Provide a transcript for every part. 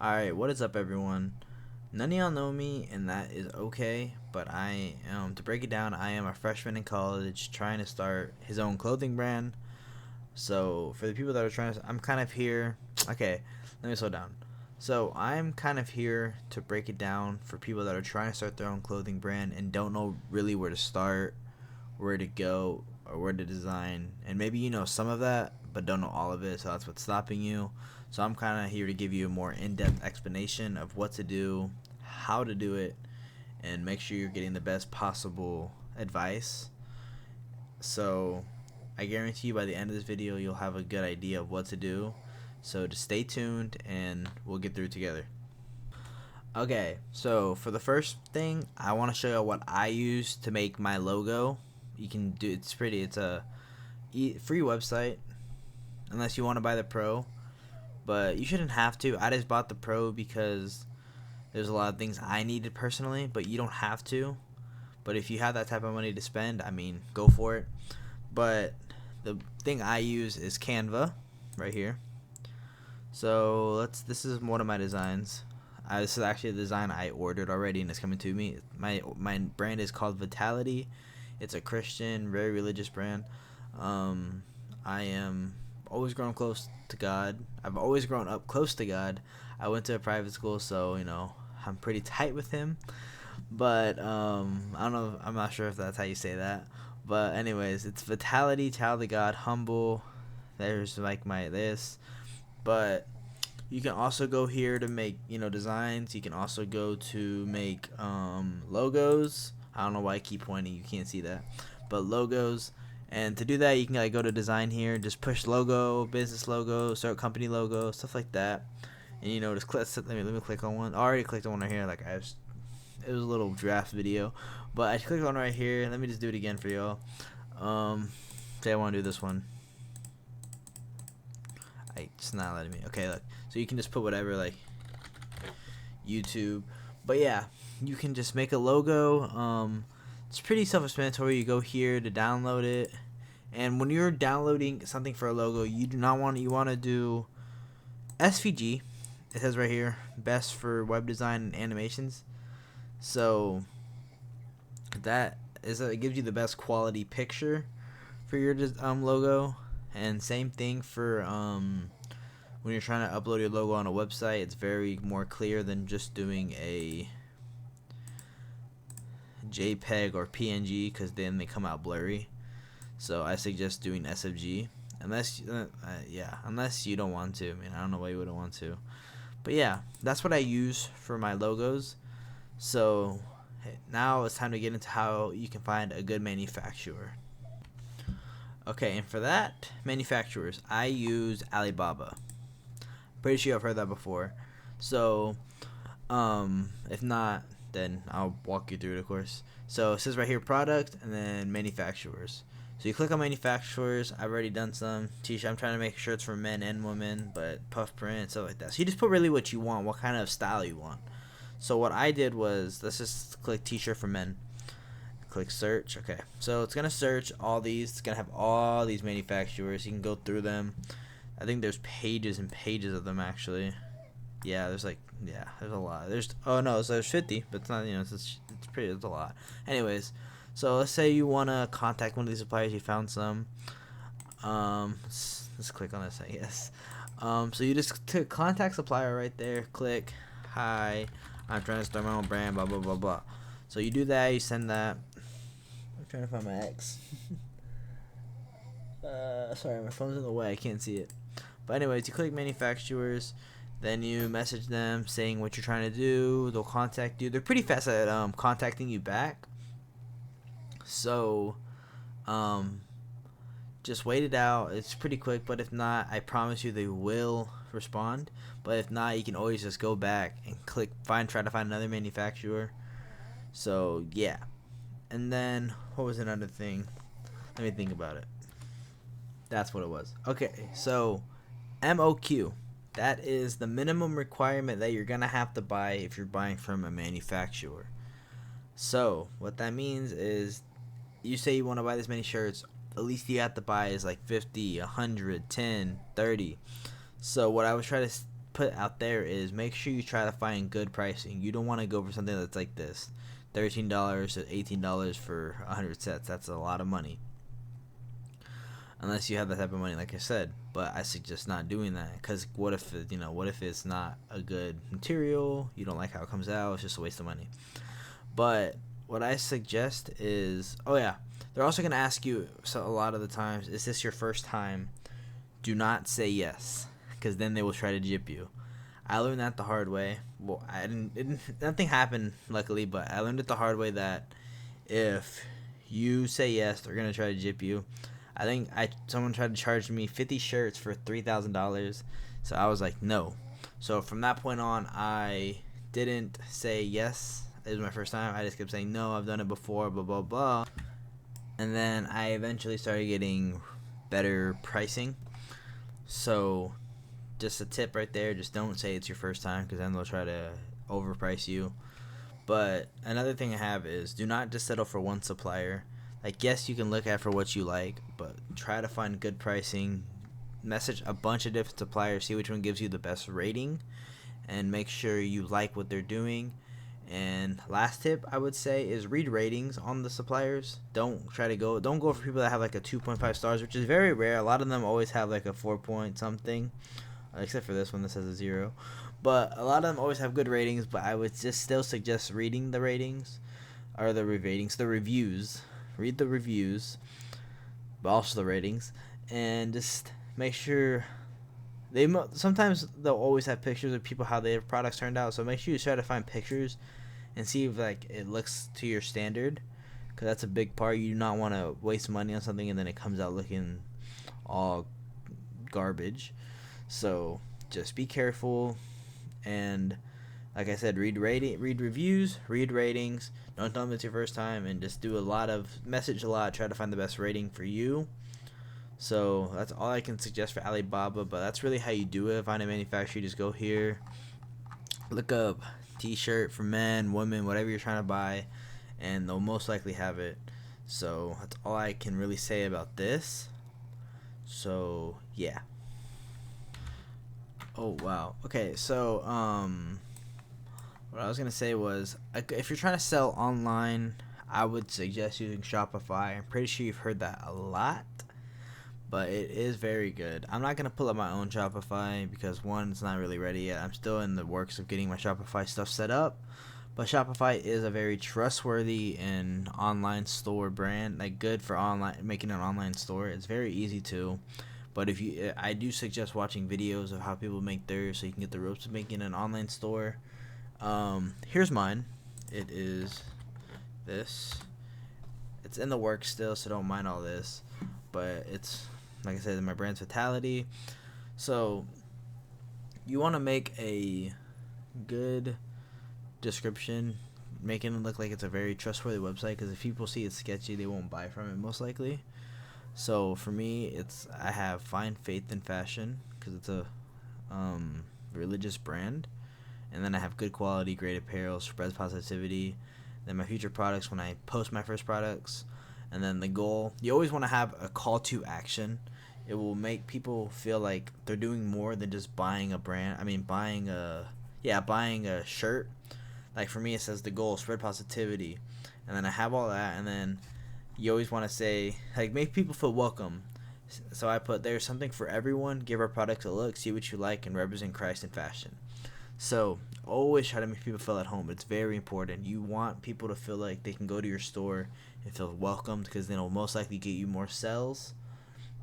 Alright, what is up, everyone? None of y'all know me, and that is okay, but to break it down, I am a freshman in college trying to start his own clothing brand. So, for the people that are trying to, I'm kind of here. Okay, let me slow down. So, I'm kind of here to break it down for people that are trying to start their own clothing brand and don't know really where to start, where to go, or where to design. And maybe you know some of that, but don't know all of it, so that's what's stopping you. So I'm kind of here to give you a more in-depth explanation of what to do, how to do it, and make sure you're getting the best possible advice. So I guarantee you by the end of this video you'll have a good idea of what to do. So just stay tuned and we'll get through it together. Okay, so for the first thing, I want to show you what I use to make my logo. You can do it's a free website unless you want to buy the pro, but you shouldn't have to. I just bought the pro because there's a lot of things I needed personally, but you don't have to. But if you have that type of money to spend, I mean, go for it. But the thing I use is Canva right here. So this is one of my designs. This is actually a design I ordered already and it's coming to me. My brand is called Vitality. It's a Christian, very religious brand. I am always grown close to God. I've always grown up close to God. I went to a private school, so I'm pretty tight with him. But I don't know. I'm not sure if that's how you say that. But anyways, it's Vitality, child of God, humble. There's like my this. But you can also go here to make designs. You can also go to make logos. I don't know why I keep pointing. You can't see that, but logos. And to do that, you can go to design here, just push logo, business logo, start company logo, stuff like that. And just click. Let me click on one. I already clicked on one right here. It was a little draft video, but I clicked on right here. Let me just do it again for y'all. Say I want to do this one. It's not letting me. Okay, look. So you can just put whatever, like YouTube. But yeah, you can just make a logo. It's pretty self-explanatory. You go here to download it, and when you're downloading something for a logo, you want to do SVG. It says right here, best for web design and animations. So it gives you the best quality picture for your logo. And same thing for when you're trying to upload your logo on a website, it's very more clear than just doing a JPEG or PNG, because then they come out blurry. So I suggest doing SVG, unless you don't want to. I mean, I don't know why you wouldn't want to, but yeah, that's what I use for my logos. So now it's time to get into how you can find a good manufacturer. Okay, and for that, manufacturers, I use Alibaba. Pretty sure I've heard that before. So, if not, then I'll walk you through it, of course. So it says right here, product, and then manufacturers. So you click on manufacturers. I've already done some t-shirt. I'm trying to make shirts for men and women, but puff print, stuff like that. So you just put really what you want, what kind of style you want. So what I did was, let's just click t-shirt for men. Click search. Okay, so it's gonna search all these. It's gonna have all these manufacturers. You can go through them. I think there's pages and pages of them, actually. Yeah, there's a lot. There's 50, but it's not, it's a lot. Anyways, so let's say you wanna contact one of these suppliers. You found some. Let's click on this, I guess. So you just click contact supplier right there. Click, hi, I'm trying to start my own brand, blah blah blah blah. So you do that. You send that. I'm trying to find my ex. Sorry, my phone's in the way. I can't see it. But anyways, you click manufacturers, then you message them saying what you're trying to do. They'll contact you. They're pretty fast at contacting you back. So, just wait it out. It's pretty quick, but if not, I promise you they will respond. But if not, you can always just go back and try to find another manufacturer. So yeah. And then what was another thing? Let me think about it. That's what it was. Okay, so MOQ. That is the minimum requirement that you're gonna have to buy if you're buying from a manufacturer. So what that means is, you say you want to buy this many shirts, the least you have to buy is like 50, 100, 10, 30. So what I was trying to put out there is make sure you try to find good pricing. You don't want to go for something that's like this, $13 to $18 for 100 sets. That's a lot of money. Unless you have that type of money, like I said. But I suggest not doing that, because what if it's not a good material, you don't like how it comes out, it's just a waste of money. But what I suggest is, oh yeah, they're also going to ask you, so a lot of the times, is this your first time? Do not say yes, because then they will try to gyp you. I learned that the hard way. Well, nothing happened, luckily, but I learned it the hard way that if you say yes, they're going to try to gyp you. I think someone tried to charge me 50 shirts for $3,000, so I was like, no. So from that point on, I didn't say yes. It was my first time. I just kept saying, no, I've done it before, blah, blah, blah. And then I eventually started getting better pricing. So just a tip right there, just don't say it's your first time, because then they'll try to overprice you. But another thing I have is, do not just settle for one supplier. Like, yes, you can look at for what you like, but try to find good pricing. Message a bunch of different suppliers, see which one gives you the best rating, and make sure you like what they're doing. And last tip I would say is read ratings on the suppliers. Don't go for people that have like a 2.5 stars, which is very rare. A lot of them always have like a 4 point something, except for this one that says a 0. But a lot of them always have good ratings, but I would just still suggest reading the ratings, or the reviews. Read the reviews, but also the ratings, and just make sure sometimes they'll always have pictures of people, how their products turned out. So make sure you try to find pictures and see if like it looks to your standard, because that's a big part. You do not want to waste money on something and then it comes out looking all garbage. So just be careful, and like I said, read reviews, read ratings. Don't tell them it's your first time, and just message a lot. Try to find the best rating for you. So that's all I can suggest for Alibaba, but that's really how you do it. Find a manufacturer, just go here, look up t-shirt for men, women, whatever you're trying to buy, and they'll most likely have it. So that's all I can really say about this. So yeah. Oh wow. Okay, so what I was gonna say was, if you're trying to sell online, I would suggest using Shopify. I'm pretty sure you've heard that a lot, but it is very good. I'm not gonna pull up my own Shopify because, one, it's not really ready yet. I'm still in the works of getting my Shopify stuff set up, but Shopify is a very trustworthy and online store brand, like good for making an online store. It's very easy to. But I do suggest watching videos of how people make theirs, so you can get the ropes of making an online store. Here's mine. It is this. It's in the works still, so don't mind all this. But it's, like I said, my brand's Vitality. So you want to make a good description, making it look like it's a very trustworthy website, because if people see it's sketchy, they won't buy from it most likely. So for me, I have Find Faith in Fashion, because it's a religious brand. And then I have good quality, great apparel, spreads positivity. Then my future products, when I post my first products. And then the goal, you always want to have a call to action. It will make people feel like they're doing more than just buying a buying a shirt. Like for me, it says the goal, spread positivity. And then I have all that, and then you always want to say, like, make people feel welcome. So I put, there's something for everyone. Give our products a look, see what you like, and represent Christ in fashion. So always try to make people feel at home. It's very important. You want people to feel like they can go to your store and feel welcomed, because then it'll most likely get you more sales,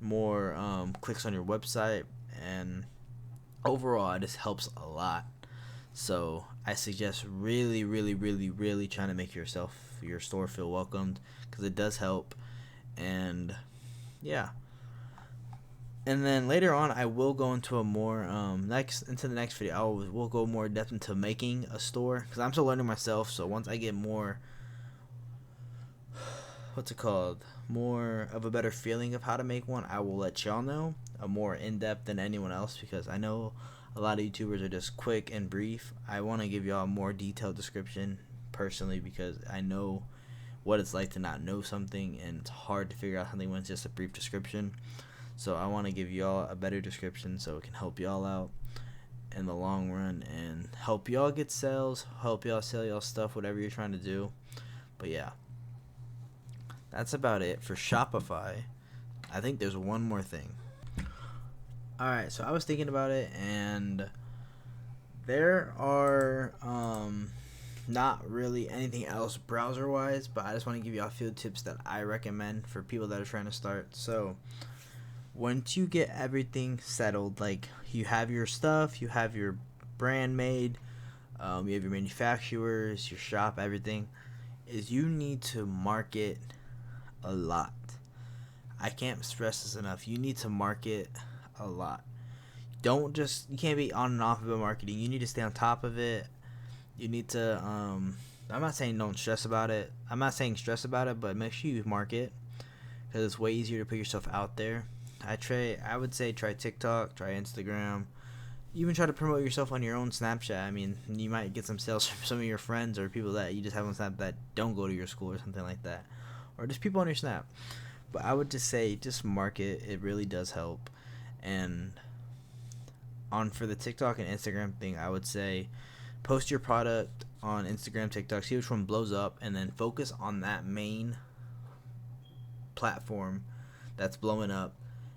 more clicks on your website, and overall it just helps a lot. So I suggest really, really, really, really trying to make your store feel welcomed, because it does help. And yeah. And then later on, I will go into a more into the next video. We'll go more in depth into making a store, because I'm still learning myself. So once I get more, more of a better feeling of how to make one, I will let y'all know. More in depth than anyone else, because I know a lot of YouTubers are just quick and brief. I want to give y'all a more detailed description personally, because I know what it's like to not know something, and it's hard to figure out something when it's just a brief description. So I want to give y'all a better description so it can help y'all out. in the long run and help y'all get sales, help y'all sell y'all stuff, whatever you're trying to do. But yeah, that's about it for Shopify. I think there's one more thing. Alright, so I was thinking about it, and there are not really anything else browser wise, but I just want to give you a few tips that I recommend for people that are trying to start. So once you get everything settled, like you have your stuff, you have your brand made, you have your manufacturers, your shop, everything, is you need to market a lot. I can't stress this enough. You need to market a lot. You can't be on and off of it marketing. You need to stay on top of it. You need to, I'm not saying don't stress about it. I'm not saying stress about it, but make sure you market, because it's way easier to put yourself out there. I would say try TikTok, try Instagram, even try to promote yourself on your own Snapchat. I mean, you might get some sales from some of your friends or people that you just have on Snap that don't go to your school or something like that, or just people on your Snap. But I would just say just market. It really does help. And for the TikTok and Instagram thing, I would say post your product on Instagram, TikTok, see which one blows up, and then focus on that main platform that's blowing up,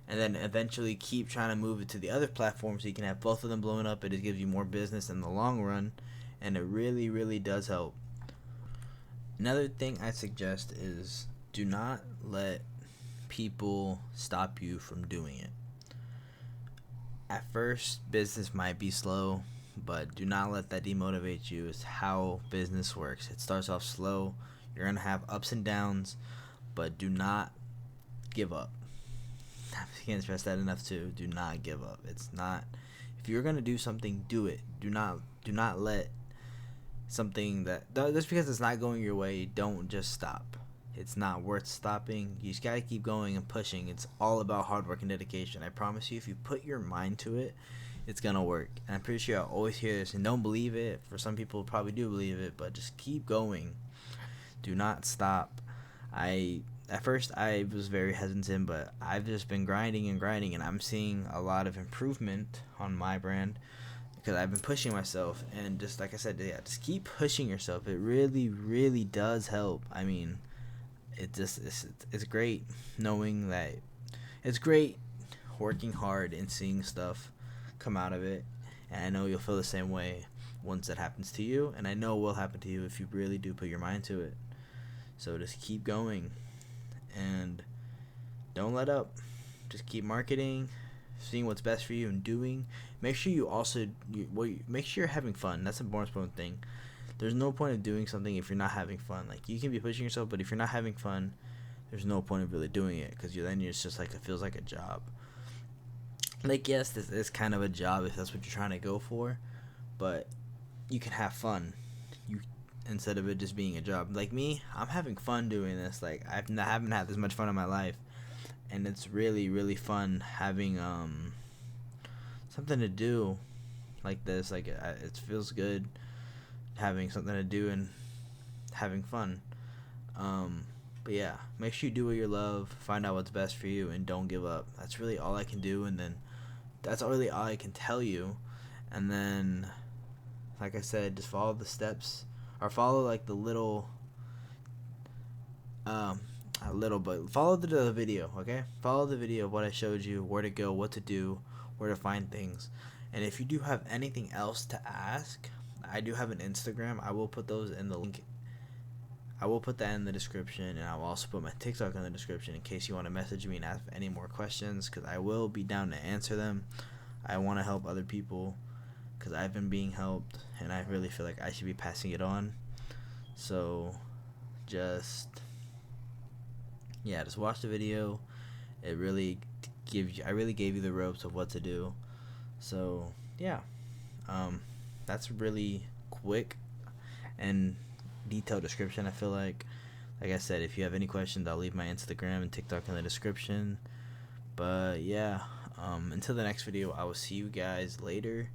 and then eventually keep trying to move it to the other platform so you can have both of them blowing up. It just gives you more business in the long run, and it really, really does help. Another thing I suggest is do not let people stop you from doing it. At first, business might be slow, but do not let that demotivate you. It's how business works. It starts off slow. You're going to have ups and downs, but do not give up. I can't stress that enough too. Do not give up. It's not, if you're going to do something, do it. Do not let something just because it's not going your way, don't just stop. It's not worth stopping. You just gotta keep going and pushing. It's all about hard work and dedication. I promise you, if you put your mind to it, it's gonna work. And I'm pretty sure I always hear this and don't believe it. For some people, probably do believe it, but just keep going. Do not stop. At first I was very hesitant, but I've just been grinding, and I'm seeing a lot of improvement on my brand because I've been pushing myself. And just like I said, yeah, just keep pushing yourself. It really, really does help. I mean, it's great knowing that, it's great working hard and seeing stuff come out of it, and I know you'll feel the same way once that happens to you, and I know it will happen to you if you really do put your mind to it. So just keep going and don't let up. Just keep marketing, seeing what's best for you and doing. Make sure make sure you're having fun. That's the most important thing. There's no point of doing something if you're not having fun. Like, you can be pushing yourself, but if you're not having fun, there's no point of really doing it, because then it's just like, it feels like a job. Like, yes, this is kind of a job if that's what you're trying to go for, but you can have fun instead of it just being a job. Like me, I'm having fun doing this. Like, I haven't had this much fun in my life, and it's really, really fun having something to do like this. Like, it feels good having something to do and having fun. But yeah, make sure you do what you love, find out what's best for you, and don't give up. That's really all I can do, and then that's really all I can tell you. And then, like I said, just follow the steps, or follow like the little but follow the video, okay? Follow the video of what I showed you, where to go, what to do, where to find things. And if you do have anything else to ask, I do have an Instagram. I will put those in the link. I will put that in the description, and I will also put my TikTok in the description in case you want to message me and ask any more questions, because I will be down to answer them. I want to help other people because I've been being helped, and I really feel like I should be passing it on. So just watch the video. I really gave you the ropes of what to do. So yeah, that's really quick and detailed description. I feel like I said, if you have any questions, I'll leave my Instagram and TikTok in the description. But yeah, until the next video, I will see you guys later.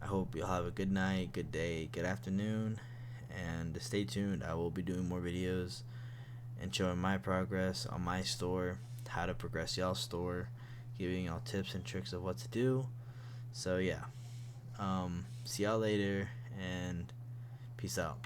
I hope you'll have a good night, good day, good afternoon, and stay tuned. I will be doing more videos and showing my progress on my store, how to progress y'all's store, giving y'all tips and tricks of what to do. So yeah, See y'all later, and peace out.